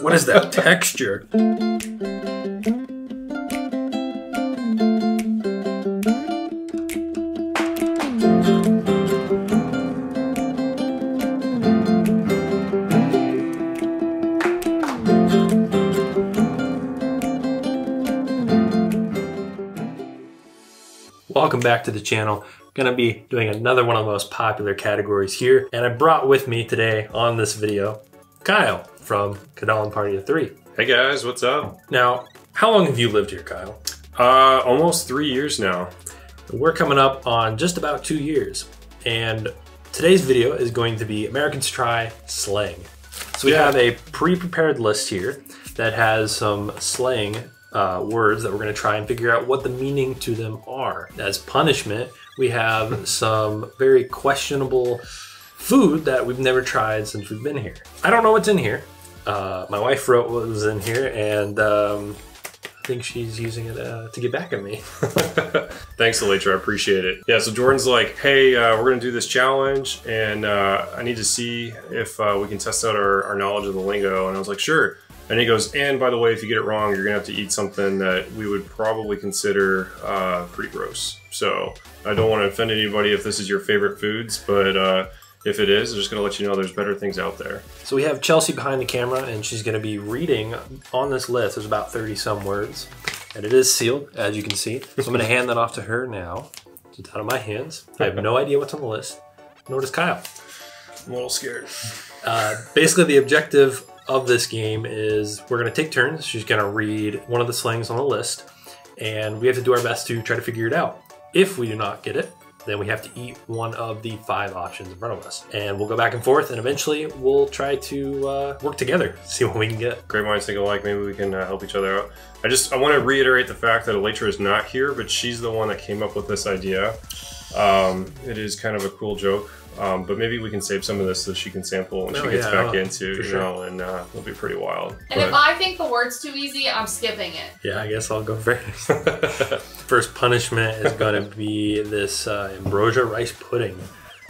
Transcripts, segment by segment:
What is that texture? Welcome back to the channel. Gonna be doing another one of the most popular categories here, and I brought with me today on this video Kyle from Kadalin Party of 3. Hey guys, what's up? Now, how long have you lived here, Kyle? Almost 3 years now. We're coming up on just about 2 years, and today's video is going to be Americans Try Slang. So we have a pre-prepared list here that has some slang words that we're going to try and figure out what the meaning to them are. As punishment, we have some very questionable food that we've never tried since we've been here. I don't know what's in here. My wife wrote what was in here, and I think she's using it to get back at me. Thanks, Elytra, I appreciate it. Yeah, so Jordan's like, hey, we're gonna do this challenge, and I need to see if we can test out our knowledge of the lingo. And I was like, sure. And he goes, and by the way, if you get it wrong, you're gonna have to eat something that we would probably consider pretty gross. So I don't want to offend anybody if this is your favorite foods, but if it is, I'm just gonna let you know there's better things out there. So we have Chelsea behind the camera, and she's gonna be reading on this list. There's about 30 some words, and it is sealed, as you can see. So I'm gonna hand that off to her now. It's out of my hands. I have no idea what's on the list, nor does Kyle. I'm a little scared. Basically, the objective of this game is we're gonna take turns. She's gonna read one of the slangs on the list, and we have to do our best to try to figure it out. If we do not get it, then we have to eat one of the 5 options in front of us. And we'll go back and forth, and eventually we'll try to work together, see what we can get. Great minds think alike, maybe we can help each other out. I want to reiterate the fact that Elytra is not here, but she's the one that came up with this idea. It is kind of a cool joke. But maybe we can save some of this so she can sample when she gets back into, you know, and it'll be pretty wild. And if I think the word's too easy, I'm skipping it. Yeah, I guess I'll go first. First punishment is going to be this ambrosia rice pudding.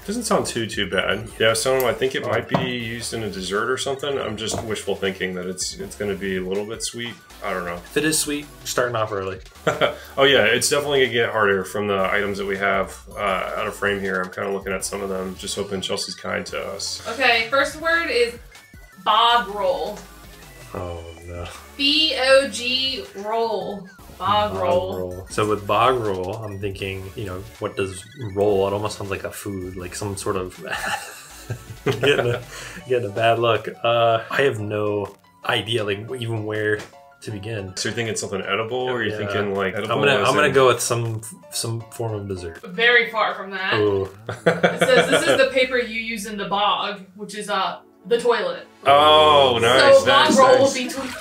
Doesn't sound too bad. Yeah, so I think it might be used in a dessert or something. I'm just wishful thinking that it's going to be a little bit sweet. I don't know. If it is sweet, starting off early. Oh yeah, it's definitely going to get harder from the items that we have out of frame here. I'm kind of looking at some of them, just hoping Chelsea's kind to us. Okay, first word is bog roll. Oh no. B-O-G roll. Bog roll. So with bog roll, I'm thinking, you know, what does roll? It almost sounds like a food, like some sort of getting a bad look. I have no idea, like even where to begin. So you're thinking something edible, or are you thinking like edible? I'm gonna go with some form of dessert. Very far from that. Ooh. It says this is the paper you use in the bog, which is the toilet. Oh, nice. So bog roll will be toilet.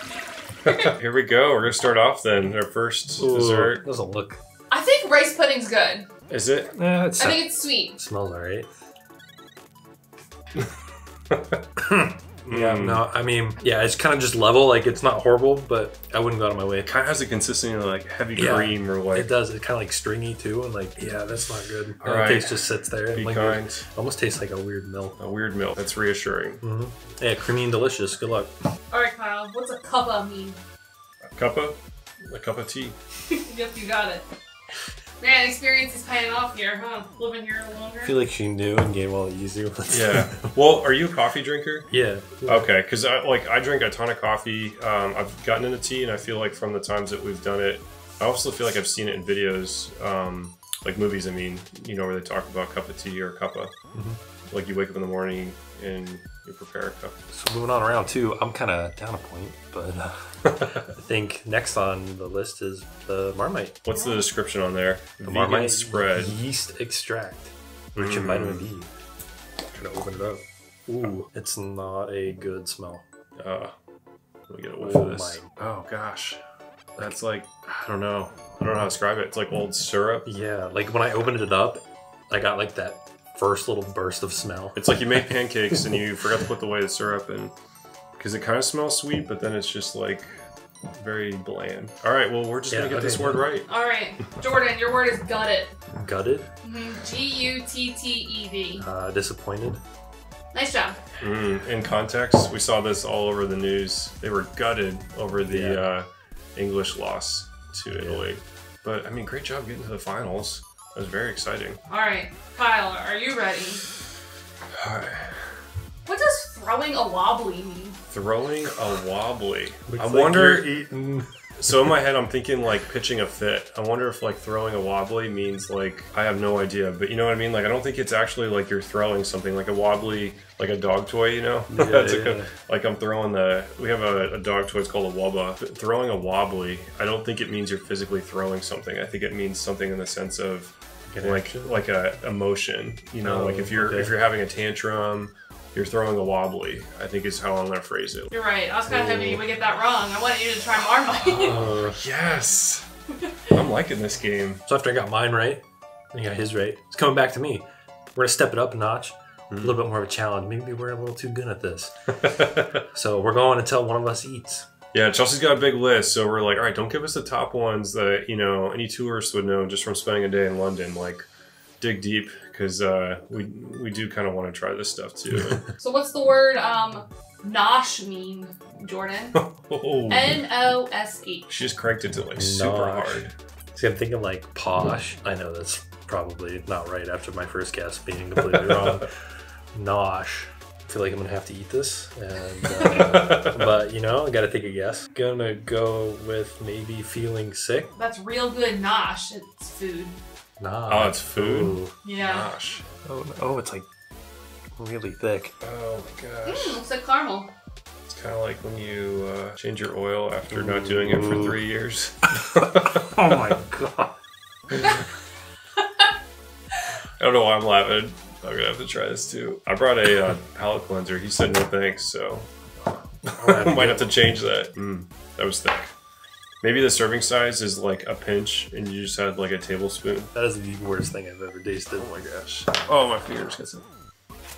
Here we go. We're gonna start off then. Our first dessert. Doesn't look. I think rice pudding's good. Is it? I think it's sweet. It smells alright. Yeah, no, I mean, yeah, it's kind of just level. Like, it's not horrible, but I wouldn't go out of my way. It kind of has a consistency of like heavy cream or like. It does. It's kind of like stringy too, and like, yeah, that's not good. All right. The taste just sits there. Be and kind. Almost tastes like a weird milk. A weird milk. That's reassuring. Mm-hmm. Yeah, creamy and delicious. Good luck. All right, Kyle. What's a cuppa mean? A cuppa? A cup of tea. Yep, you got it. Man, experience is paying off here, huh? Living here a little longer. I feel like she knew and gave all the easy ones. Yeah. Well, are you a coffee drinker? Yeah. Okay, because I drink a ton of coffee. I've gotten into tea, and I feel like from the times that we've done it, I also feel like I've seen it in videos, like movies. I mean, you know, where they talk about cup of tea or cuppa. Like you wake up in the morning and you prepare a cup. So moving on around 2, I'm kind of down a point, but I think next on the list is the Marmite. What's the description on there? The Marmite spread. Yeast extract, rich in vitamin B. Trying to open it up. Ooh, it's not a good smell. Let me get a whiff of this. Oh gosh. That's like, I don't know how to describe it. It's like old syrup. Yeah, like when I opened it up, I got like that first little burst of smell. It's like you made pancakes and you forgot to put away the syrup in, because it kind of smells sweet, but then it's just like very bland. All right, well, we're just gonna get this word right. All right, Jordan, your word is gutted. Gutted? G-U-T-T-E-D. Disappointed. Nice job. In context, we saw this all over the news. They were gutted over the English loss to Italy. But, I mean, great job getting to the finals. It was very exciting. All right, Kyle, are you ready? What does throwing a wobbly mean? Throwing a wobbly. Looks I like wonder. you're eating. So in my head, I'm thinking like pitching a fit. I wonder if like throwing a wobbly means like, I have no idea, but you know what I mean? Like, I don't think it's actually like you're throwing something like a wobbly, like a dog toy, you know? Yeah, like I'm throwing we have a dog toy, it's called a wubba. Throwing a wobbly, I don't think it means you're physically throwing something. I think it means something in the sense of like a emotion, you know? Like if you're having a tantrum, you're throwing a wobbly, I think is how I'm going to phrase it. You're right. I was kind of hoping you would get that wrong. I wanted you to try Marmite. Yes! I'm liking this game. So after I got mine right, and he got his right, it's coming back to me. We're going to step it up a notch. A little bit more of a challenge. Maybe we're a little too good at this. So we're going until one of us eats. Yeah, Chelsea's got a big list, so we're like, all right, don't give us the top ones that, you know, any tourist would know just from spending a day in London. Like, dig deep, because we do kind of want to try this stuff too. So what's the word nosh mean, Jordan? N-O-S-H. She just cranked it to like super hard. See, I'm thinking like posh. I know that's probably not right after my first guess being completely wrong. Nosh. I feel like I'm gonna have to eat this, and but you know, I gotta take a guess. Gonna go with maybe feeling sick. That's real good nosh. It's food. Nah. Oh, it's food? Ooh. Yeah. Gosh. Oh, it's like really thick. Oh my gosh. Looks like caramel. It's kind of like when you change your oil after not doing it for 3 years. Oh my god. I don't know why I'm laughing. I'm gonna have to try this too. I brought a palate cleanser. He said no thanks, so I might have to change that. That was thick. Maybe the serving size is like a pinch and you just had like a tablespoon. That is the worst thing I've ever tasted. Oh my gosh. Oh, my fingers got some.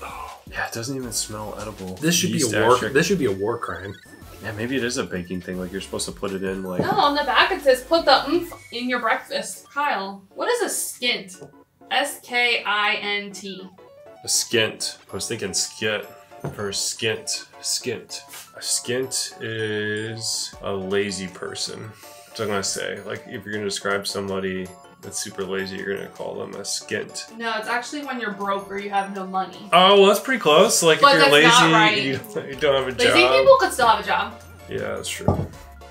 Oh, yeah, it doesn't even smell edible. This should be a war. This should be a war crime. Yeah, maybe it is a baking thing. Like you're supposed to put it in like. No, on the back it says put the oomph in your breakfast. Kyle, what is a skint? S-K-I-N-T. A skint. I was thinking skit or skint. Skint. A skint is a lazy person. That's what I'm gonna say. Like if you're gonna describe somebody that's super lazy, you're gonna call them a skint. No, it's actually when you're broke or you have no money. Oh, well, that's pretty close. Like But if you're that's lazy, not right. you don't have a job. Lazy people could still have a job. Yeah, that's true.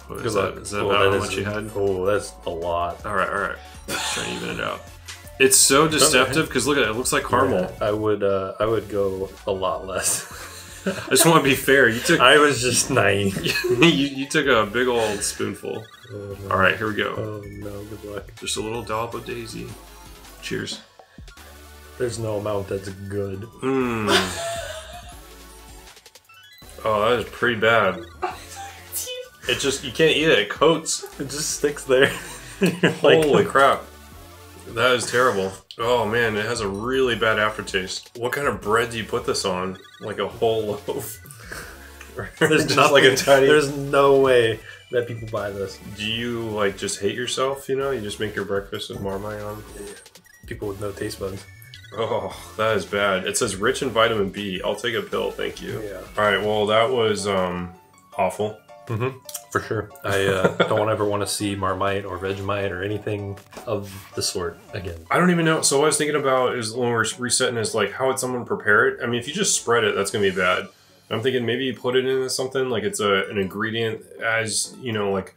What is that? Is that Oh, about that how much you had? Oh, that's a lot. All right. Let's try to even it out. It's so deceptive because look at it. It looks like caramel. Yeah, I would go a lot less. I just want to be fair. You took. I was just naive. you took a big old spoonful. Oh, no. All right, here we go. Oh no, good luck. Just a little dollop of daisy. Cheers. There's no amount that's good. Mmm. Oh, that is pretty bad. It just, you can't eat it. It coats. It just sticks there. Holy crap. That is terrible. Oh man, it has a really bad aftertaste. What kind of bread do you put this on? Like a whole loaf? There's Just nothing. like a tiny. There's no way that people buy this. Do you like just hate yourself? You know, you just make your breakfast with Marmite on. People with no taste buds. Oh, that is bad. It says rich in vitamin B. I'll take a pill, thank you. Yeah. All right. Well, that was awful. For sure. I don't ever want to see Marmite or Vegemite or anything of the sort again. I don't even know. So what I was thinking about is when we're resetting is like, how would someone prepare it? I mean, if you just spread it, that's gonna be bad. I'm thinking maybe you put it into something like it's an ingredient as, you know, like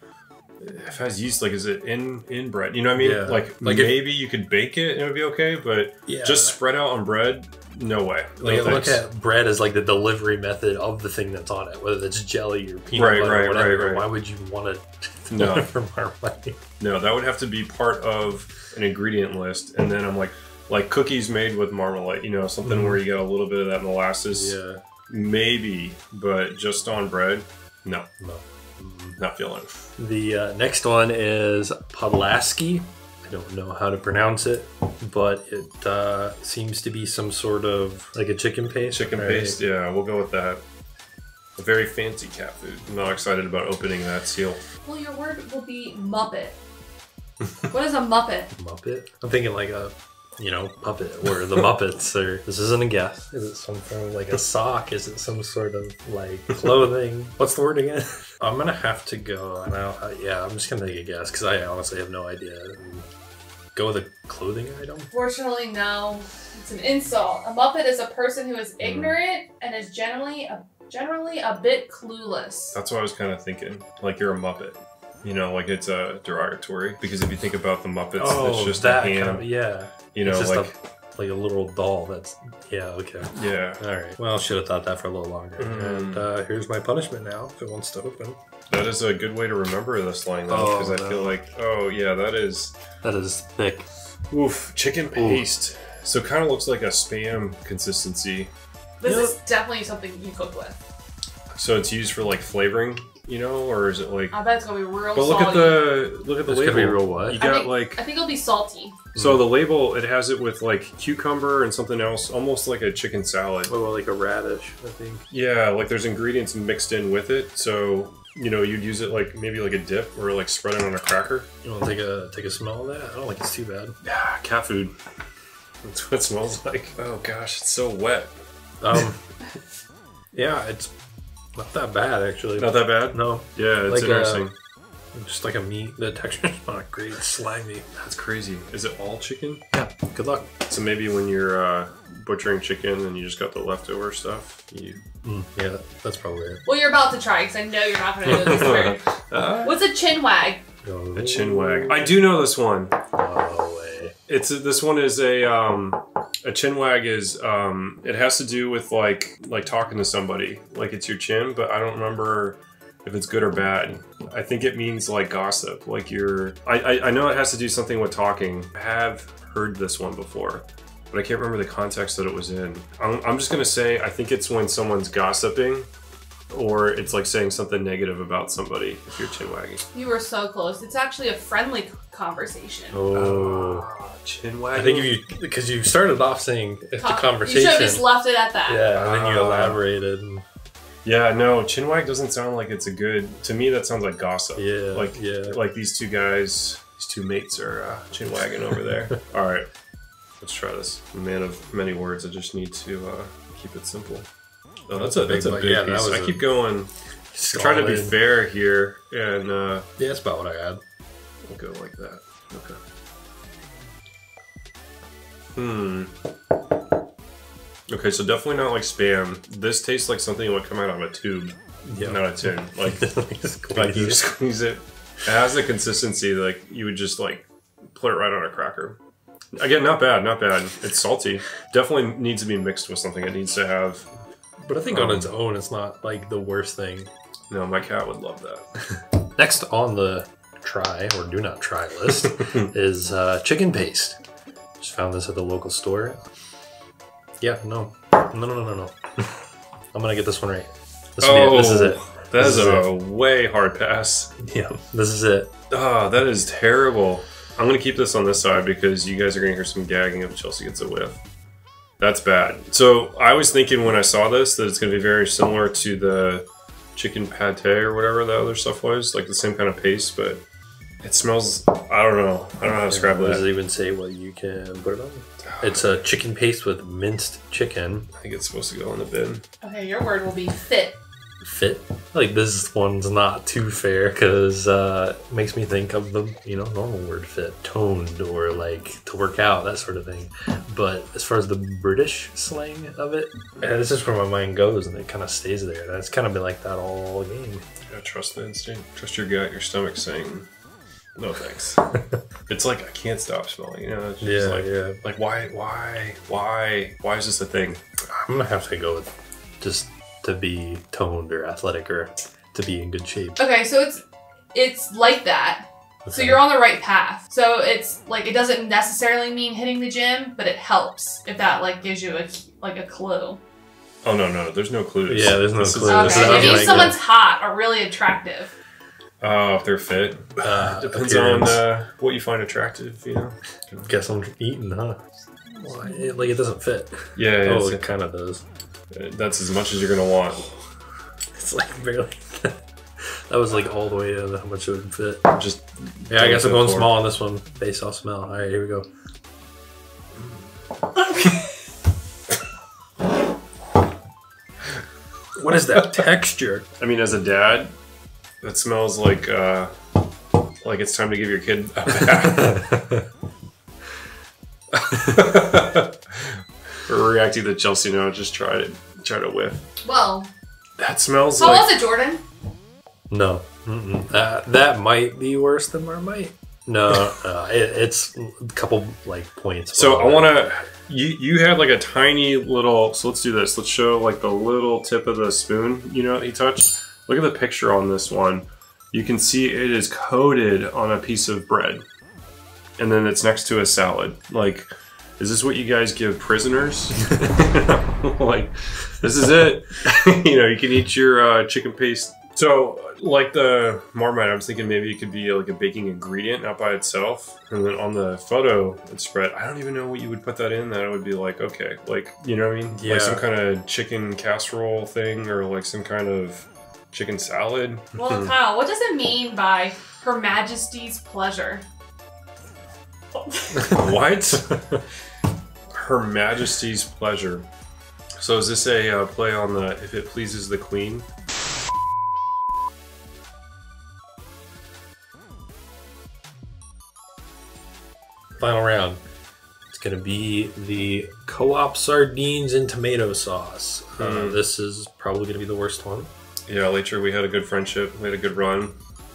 if it has yeast, like is it in bread? You know what I mean? Yeah. Like maybe you could bake it and it would be okay, but just spread out on bread, no way. Like No look thanks. at bread as like the delivery method of the thing that's on it, whether that's jelly or peanut butter or whatever. Right. Why would you want to No. for Marmite? No, that would have to be part of an ingredient list, and then I'm like cookies made with marmalade, you know, something where you get a little bit of that molasses. Yeah. Maybe, but just on bread, no. Not feeling it. The next one is Polaski. I don't know how to pronounce it, but it seems to be some sort of like a chicken paste. Chicken paste, yeah, we'll go with that. A very fancy cat food. I'm not excited about opening that seal. Well, your word will be Muppet. What is a Muppet? Muppet? I'm thinking like a you know, puppet or the Muppets. Or this isn't a guess. Is it something like a sock? Is it some sort of like clothing? What's the word again? I'm gonna have to go. And I'm just gonna take a guess because I honestly have no idea. Go with a clothing item. Fortunately, no. It's an insult. A Muppet is a person who is ignorant and is generally a bit clueless. That's what I was kind of thinking. Like you're a Muppet. You know, like it's a derogatory. Because if you think about the Muppets, it's just a hand. Kind of, yeah. You know, it's just like a little doll that's, yeah, okay. Yeah. All right. Well, I should have thought that for a little longer. And here's my punishment now, if it wants to open. That is a good way to remember the slang, though, because I feel like, oh, yeah, that is thick. Oof, chicken paste. So it kind of looks like a Spam consistency. This is definitely something you cook with. So it's used for like flavoring, you know, or is it like? I bet it's gonna be real. But look salty. at the It's label. gonna be real what? You got like. I think it'll be salty. So the label, it has it with like cucumber and something else, almost like a chicken salad. Oh, like a radish, I think. Yeah, like there's ingredients mixed in with it, so you know you'd use it like maybe like a dip or like spread it on a cracker. You want to take a smell of that? I don't think it's too bad. Yeah, cat food. That's what it smells like. Oh gosh, it's so wet. Yeah, it's not that bad actually. Not that bad? No. Yeah, it's like interesting. Just like a meat. The texture's not great. It's slimy. That's crazy. Is it all chicken? Yeah. Good luck. So maybe when you're butchering chicken and you just got the leftover stuff, you... Yeah, that's probably it. Well, you're about to try because I know you're not going to know this word. What's a chin wag? A chin wag. I do know this one. No way. This one is a chin wag is it has to do with like talking to somebody, like it's your chin, but I don't remember if it's good or bad. I think it means like gossip, like I know it has to do something with talking. I have heard this one before, but I can't remember the context that it was in. I'm just gonna say I think it's when someone's gossiping, or it's like saying something negative about somebody if you're chin wagging. You were so close. It's actually a friendly conversation. Chin wagging. I think because you started off saying it's a conversation. You should have just left it at that. Yeah, and then you elaborated. And... Yeah, no, chin wag doesn't sound like it's a good. To me, that sounds like gossip. Yeah, like these two guys, these two mates are chin wagging over there. All right, let's try this. Man of many words. I just need to keep it simple. Oh, that's a big piece. I keep going. Try to be fair here, and yeah, that's about what I had. We'll go like that. Okay. Okay, so definitely not like Spam. This tastes like something that would come out of a tube, not a tin. Like you squeeze it. It has the consistency like you would just like put it right on a cracker. Again, not bad, not bad. It's salty. Definitely needs to be mixed with something. It needs to have. But I think on its own, it's not like the worst thing. No, my cat would love that. Next on the try or do not try list is chicken paste. Just found this at the local store. Yeah, no. I'm gonna get this one right. This is it. That is a way hard pass. Yeah, this is it. Oh, that is terrible. I'm gonna keep this on this side because you guys are gonna hear some gagging if Chelsea gets a whiff. That's bad. So I was thinking when I saw this that it's gonna be very similar to the chicken pate or whatever the other stuff was, like the same kind of paste, but it smells. I don't know how to describe that. Does it even say what you can put it on? It's a chicken paste with minced chicken. I think it's supposed to go in the bin. Okay, your word will be fit. Fit? Like this one's not too fair because it makes me think of the normal word fit, toned or like to work out, that sort of thing. But as far as the British slang of it, this is where my mind goes and it kind of stays there. And it's kind of been like that all game. You gotta trust the instinct. Trust your gut, your stomach saying, no thanks. It's like I can't stop smelling. You know? It's just like why is this a thing? I'm gonna have to go with just to be toned or athletic or to be in good shape. Okay, so it's like that. Okay. So you're on the right path. So it's like it doesn't necessarily mean hitting the gym, but it helps if that like gives you a clue. Oh no, there's no clues. Yeah, there's no clues. Okay, it means someone's hot or really attractive. Oh, if they're fit. Depends on what you find attractive, you know. Guess I'm eating, huh? Well, it doesn't fit. Yeah. Oh, it kind of does. That's as much as you're gonna want. It's like barely. That was like all the way to how much it would fit. Just I guess I'm going small on this one based off smell. All right, here we go. What is that texture? I mean, as a dad, that smells like it's time to give your kid a bath. We're reacting to Chelsea now. Just try to whiff. Well, that smells how like. was it, Jordan? No, that might be worse than Marmite. No, it's a couple like points. So I want to. You had like a tiny little. So let's do this. Let's show like the little tip of the spoon. You know, he touched. Look at the picture on this one. You can see it is coated on a piece of bread, and then it's next to a salad. Like, is this what you guys give prisoners? Like, this is it. You know, you can eat your chicken paste. So, like the Marmite, I was thinking maybe it could be like a baking ingredient, not by itself. And then on the photo it's spread, I don't even know what you would put that in. That it would be like, okay, like, you know what I mean? Yeah. Like some kind of chicken casserole thing, or like some kind of chicken salad. Well, Kyle, what does it mean by Her Majesty's pleasure? What? Her Majesty's pleasure. So is this a play on the if it pleases the Queen? Final round. It's gonna be the co-op sardines and tomato sauce. This is probably gonna be the worst one. Yeah, later we had a good friendship, we had a good run.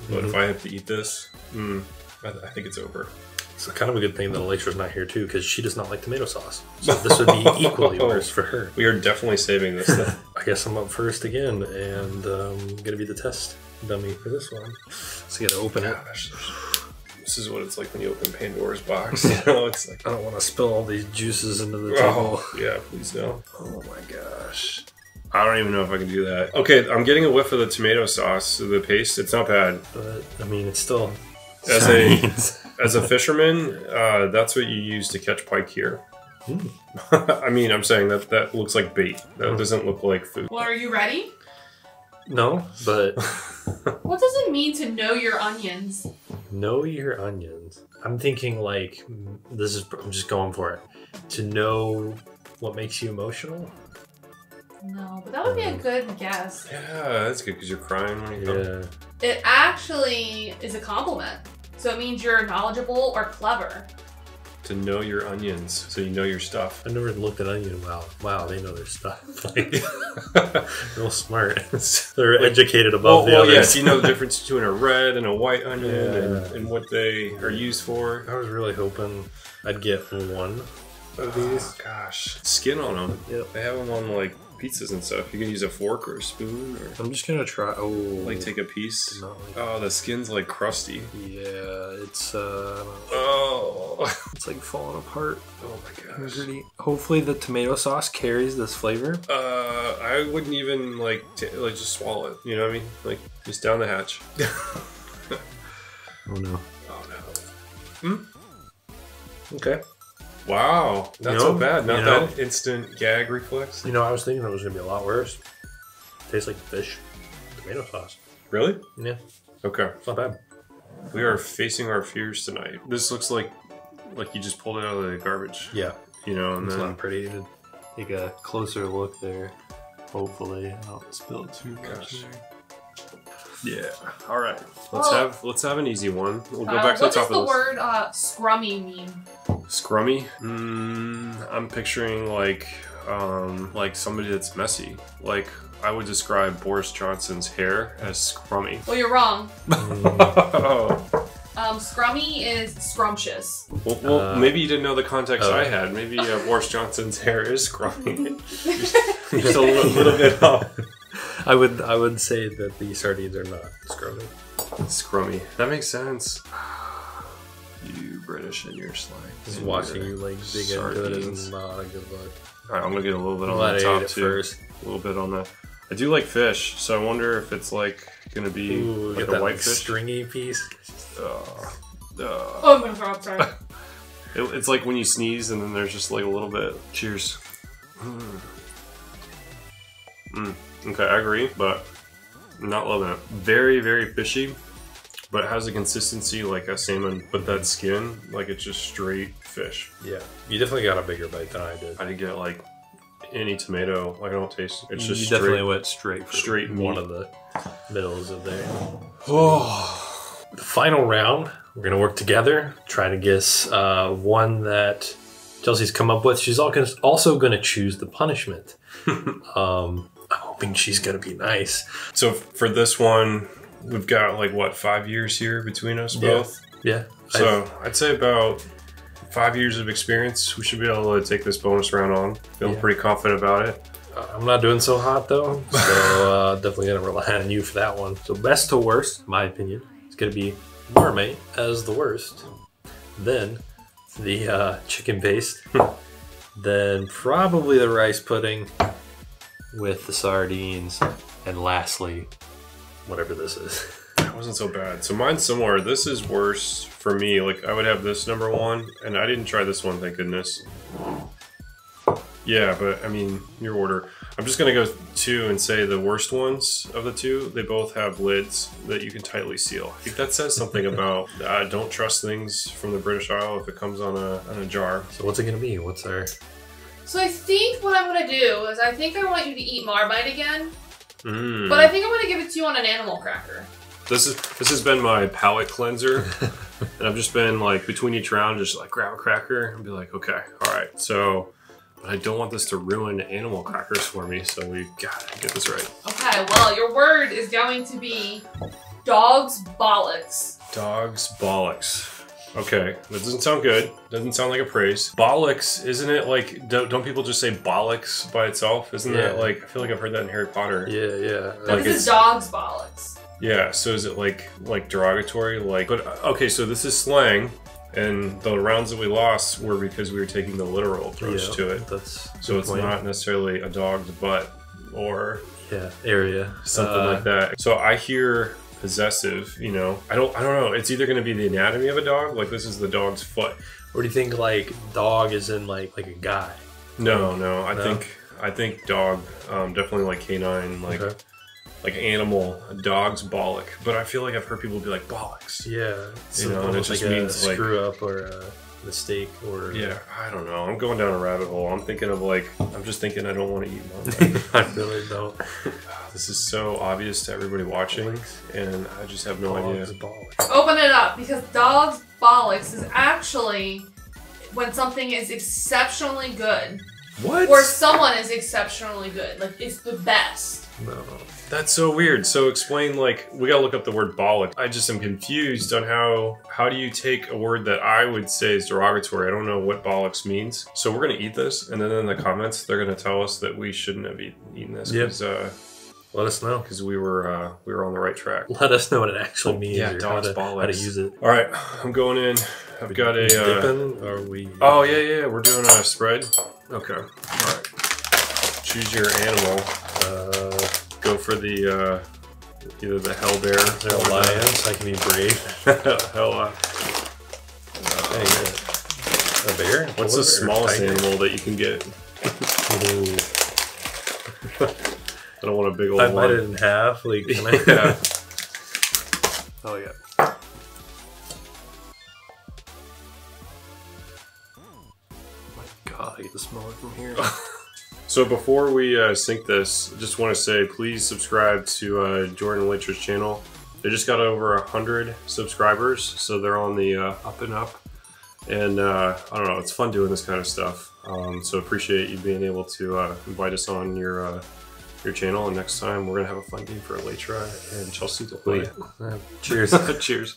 But if I have to eat this, I think it's over. It's kind of a good thing that Alicia's not here too, because she does not like tomato sauce. So this would be equally worse for her. We are definitely saving this then. I guess I'm up first again, and gonna be the test dummy for this one. So you gotta open it. Gosh, this is what it's like when you open Pandora's box. You know, it's like, I don't want to spill all these juices into the table. oh, yeah, please don't. Oh my gosh. I don't even know if I can do that. Okay, I'm getting a whiff of the tomato sauce, the paste. It's not bad. But I mean, it's still as a fisherman, that's what you use to catch pike here. I mean, I'm saying that looks like bait. That doesn't look like food. Well, are you ready? No, but What does it mean to know your onions? know your onions. I'm thinking like this is. I'm just going for it. To know what makes you emotional. No, but that would be a good guess. Yeah, that's good because you're crying when you come. Yeah. It actually is a compliment. So it means you're knowledgeable or clever. To know your onions, so you know your stuff. I've never looked at onion. Wow, they know their stuff. Like, real smart. They're educated above the others. Yes, you know the difference between a red and a white onion and what they are used for. I was really hoping I'd get one of these. Oh, gosh, skin on them. Yep. They have them on like pizzas and stuff. You can use a fork or a spoon, or I'm just gonna try. Oh, like take a piece. not like Oh, the skin's like crusty. Yeah, it's Oh, it's like falling apart. oh my gosh. Pretty. Hopefully the tomato sauce carries this flavor. I wouldn't even like just swallow it. You know what I mean? Like just down the hatch. Oh no. Oh no. Okay. Wow, not You so know- bad. Not you know- that instant gag reflex. You know, I was thinking it was gonna be a lot worse. Tastes like fish. Tomato sauce. Really? Yeah, Okay. it's not bad. We are facing our fears tonight. This looks like you just pulled it out of the garbage. Yeah, You know, and it's then not pretty. To take a closer look there. Hopefully, I don't spill too much. Gosh. Yeah. All right. Well- Let's have an easy one. We'll go back to the What does top the of this. word scrummy mean? Scrummy. I'm picturing like somebody that's messy. Like I would describe Boris Johnson's hair as scrummy. Well, you're wrong. Oh. Scrummy is scrumptious. Well, maybe you didn't know the context I had. Maybe Boris Johnson's hair is scrummy. Just a little bit off. I would say that the sardines are not scrummy. Scrummy. That makes sense. You British and your slang. Just watching you like dig into it is not a good look. All right, I'm gonna get a little bit I'm on glad the I ate top it too. first. A little bit on the. I do like fish, so I wonder if it's like gonna be Ooh, like get a that white like, fish. stringy piece. Oh, I'm gonna throw up. Sorry. It's like when you sneeze and then there's just like a little bit. Cheers. Okay, I agree, but I'm not loving it. Very, very fishy. but it has a consistency like a salmon, but that skin, like it's just straight fish. Yeah, you definitely got a bigger bite than I did. I didn't get like any tomato. Like I don't taste. It's just you straight, definitely went straight meat. one of the middles of there. Oh, the final round. We're gonna work together, try to guess one that Chelsea's come up with. She's also gonna choose the punishment. I'm hoping she's gonna be nice. So for this one, we've got like what, 5 years here between us both. Yeah. So I'd say about 5 years of experience. We should be able to take this bonus round on. Feel pretty confident about it. I'm not doing so hot though, so definitely gonna rely on you for that one. So best to worst, in my opinion, it's gonna be Marmite as the worst. Then the chicken paste. Then probably the rice pudding with the sardines. And lastly, whatever this is. That wasn't so bad. So mine's similar. This is worse for me. Like I would have this number one, and I didn't try this one, thank goodness. Yeah, but I mean, your order. I'm just gonna go 2 and say the worst ones of the 2. They both have lids that you can tightly seal. I think that says something about don't trust things from the British Isle if it comes on a jar. So what's it gonna be? What's our? So I think what I'm gonna do is I think I want you to eat Marmite again, Mm. but I think I'm gonna give it to you on an animal cracker. This has been my palate cleanser, and I've just been like between each round, just like grab a cracker and be like, okay, all right. So, but I don't want this to ruin animal crackers for me, so we gotta get this right. Okay, well, your word is going to be dog's bollocks. Dog's bollocks. Okay, that doesn't sound good. Doesn't sound like a praise. Bollocks, isn't it like, don't people just say bollocks by itself? Isn't that like, I feel like I've heard that in Harry Potter. Yeah, yeah. But Like this is dog's bollocks. Yeah, so is it like derogatory? Like, but okay, so this is slang, and the rounds that we lost were because we were taking the literal approach to it. That's so it's not necessarily a dog's butt or area, something like that. So I hear possessive, you know. I don't know. It's either going to be the anatomy of a dog, like this is the dog's foot. Or do you think like dog is in like a guy? No. I think dog, definitely like canine, like. Okay. Like animal, a dog's bollock. But I feel like I've heard people be like bollocks. Yeah. You know, and it just like means a like screw up or a mistake or yeah, I don't know. I'm going down a rabbit hole. I'm thinking of like I'm just thinking I don't want to eat Marmite. I really don't. This is so obvious to everybody watching, and I just have no idea. Open it up, because dog's bollocks is actually when something is exceptionally good. What? Or someone is exceptionally good. Like it's the best. No. That's so weird. So explain, like, we gotta look up the word bollock. I just am confused on how do you take a word that I would say is derogatory? I don't know what bollocks means. So we're gonna eat this, and then in the comments, they're gonna tell us that we shouldn't have eaten this. Because, let us know. Because we were on the right track. Let us know what it actually means. Yeah, or dog's bollocks. how to use it. All right, I'm going in. I've got a... dipping? Or we... Oh, yeah, we're doing a spread. Okay, all right. Choose your animal. Go for the either the hell bear. Is there a lion so I can be brave? Hell, a bear? What's the smallest animal that you can get? I don't want a big old one. I bite it in half. Like, can I? Yeah. Oh yeah. Oh my God, I get to smell it from here. So before we sync this, I just want to say please subscribe to Jordan and Latra's channel. They just got over 100 subscribers, so they're on the up and up. And I don't know, it's fun doing this kind of stuff. So appreciate you being able to invite us on your channel. And next time we're gonna have a fun game for Latra and Chelsea to play. Cheers. Cheers.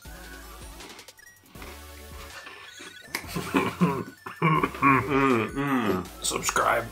Subscribe.